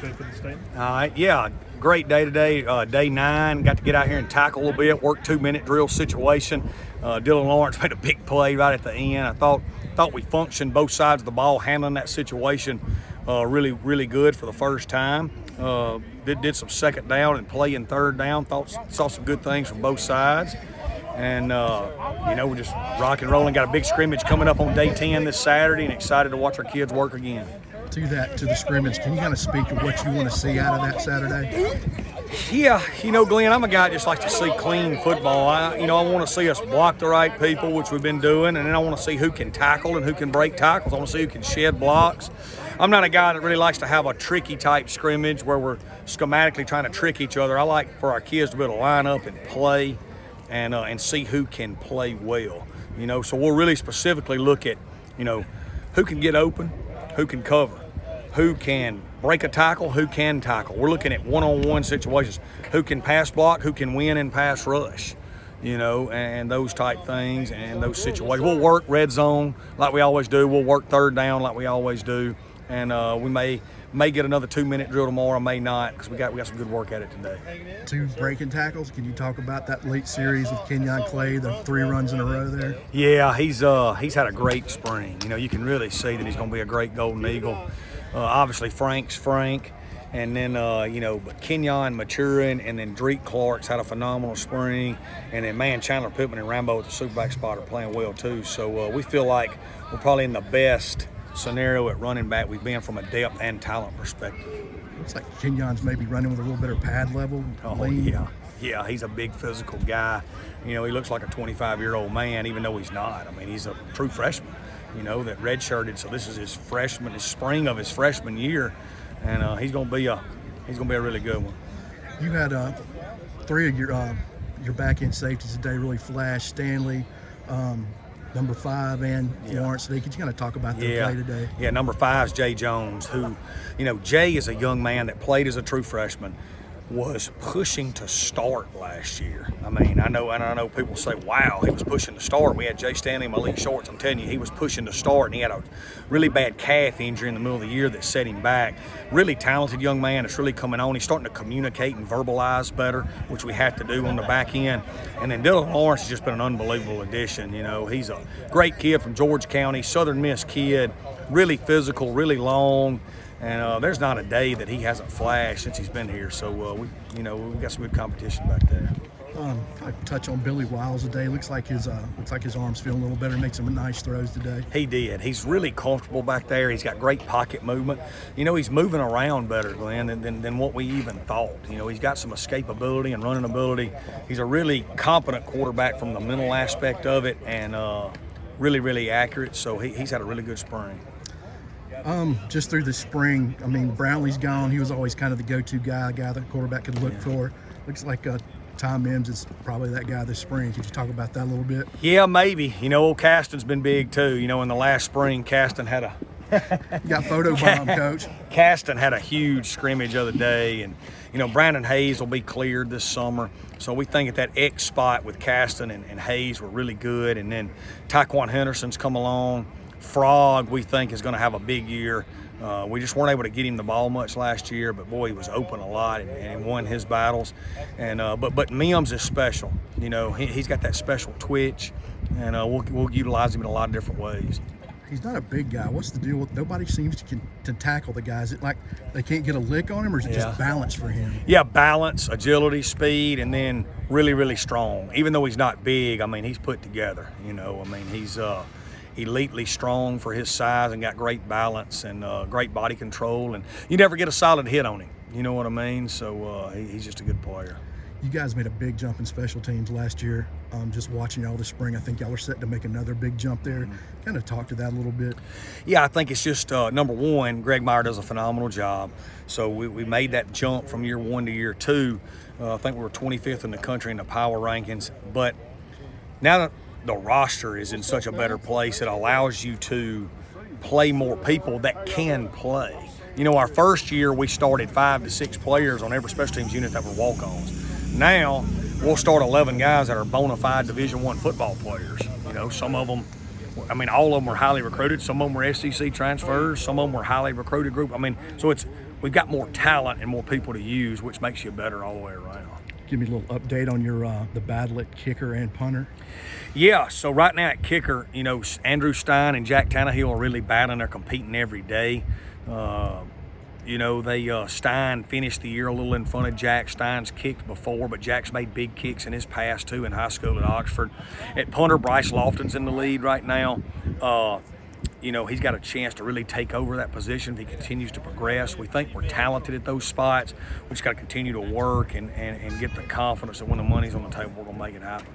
good for this team? Yeah, great day today. Day 9, got to get out here and tackle a little bit, work 2-minute drill situation. Dylan Lawrence made a big play right at the end. I thought we functioned both sides of the ball, handling that situation really good for the first time. Did some second down and play in third down. Saw some good things from both sides. And, we're just rock and rolling. Got a big scrimmage coming up on day 10 this Saturday, and excited to watch our kids work again. To the scrimmage, can you kind of speak to what you want to see out of that Saturday? Yeah, Glenn, I'm a guy that just likes to see clean football. I want to see us block the right people, which we've been doing, and then I want to see who can tackle and who can break tackles. I want to see who can shed blocks. I'm not a guy that really likes to have a tricky type scrimmage where we're schematically trying to trick each other. I like for our kids to be able to line up and play and see who can play well. So we'll really specifically look at, who can get open, who can cover, who can break a tackle, who can tackle. We're looking at one-on-one situations, who can pass block, who can win in pass rush, and those type things and those situations. We'll work red zone like we always do. We'll work third down like we always do. And we may get another 2-minute drill tomorrow, may not, because we got some good work at it today. 2 breaking tackles. Can you talk about that late series with Kenyon Clay, the 3 runs in a row there? Yeah, he's had a great spring. You can really see that he's going to be a great Golden Eagle. Obviously, Frank's Frank, and then but Kenyon maturing, and then Drake Clark's had a phenomenal spring, and then Chandler Pittman and Rambo at the Superback spot are playing well too. So we feel like we're probably in the best scenario at running back we've been from a depth and talent perspective. Looks like Kenyon's maybe running with a little bit of pad level. Oh, yeah, he's a big physical guy. He looks like a 25-year-old man, even though he's not. I mean, he's a true freshman, that redshirted. So this is his spring of his freshman year, and he's gonna be a really good one. You had 3 of your back end safeties today really flash. Stanley, number 5, and Lawrence. Could you kind of talk about their play today? Yeah, number 5 is Jay Jones, who, Jay is a young man that played as a true freshman, was pushing to start last year. I mean, I know people say, wow, he was pushing to start. We had Jay Stanley and Malik Shorts. I'm telling you, he was pushing to start, and he had a really bad calf injury in the middle of the year that set him back. Really talented young man that's really coming on. He's starting to communicate and verbalize better, which we have to do on the back end. And then Dylan Lawrence has just been an unbelievable addition. He's a great kid from George County, Southern Miss kid, really physical, really long. And there's not a day that he hasn't flashed since he's been here. So we've got some good competition back there. I touch on Billy Wiles today. Looks like his arm's feeling a little better. Made some nice throws today. He did. He's really comfortable back there. He's got great pocket movement. He's moving around better, Glenn, than what we even thought. He's got some escapability and running ability. He's a really competent quarterback from the mental aspect of it, and really, really accurate. So he's had a really good spring. Just through the spring, I mean, Brownlee's gone. He was always kind of the go-to guy the quarterback could look for. Looks like Tom Mims is probably that guy this spring. Could you talk about that a little bit? Yeah, maybe. Old Caston's been big too. In the last spring, Caston had a you got photobomb, Coach. Caston had a huge scrimmage the other day, and Brandon Hayes will be cleared this summer. So we think that X spot with Caston and Hayes were really good, and then Taquan Henderson's come along. Frog, we think, is going to have a big year. We just weren't able to get him the ball much last year, but boy, he was open a lot and won his battles. And but Mims is special. He's got that special twitch, and we'll utilize him in a lot of different ways. He's not a big guy. What's the deal with nobody seems to tackle the guys? Is it like they can't get a lick on him, or is it just balance for him? Yeah, balance, agility, speed, and then really, really strong. Even though he's not big, I mean, he's put together. He's elitely strong for his size and got great balance and great body control, and you never get a solid hit on him. You know what I mean? So he's just a good player. You guys made a big jump in special teams last year. Just watching y'all this spring, I think y'all are set to make another big jump there. Kind of talk to that a little bit. Yeah, I think it's just number one, Greg Meyer does a phenomenal job. So we made that jump from year 1 to year 2. I think we were 25th in the country in the power rankings. But now that the roster is in such a better place, it allows you to play more people that can play. Our first year we started 5 to 6 players on every special teams unit that were walk-ons. Now we'll start 11 guys that are bona fide Division I football players. Some of them, all of them were highly recruited. Some of them were SEC transfers. Some of them were highly recruited group. So we've got more talent and more people to use, which makes you better all the way around. Give me a little update on your the battle at kicker and punter. Yeah, so right now at kicker, you know, Andrew Stein and Jack Tannehill are really battling. They're competing every day. You know, Stein finished the year a little in front of Jack. Stein's kicked before, but Jack's made big kicks in his past too in high school at Oxford. At punter, Bryce Lofton's in the lead right now. You know, he's got a chance to really take over that position if he continues to progress. We think we're talented at those spots. We just got to continue to work and get the confidence that when the money's on the table, we're going to make it happen.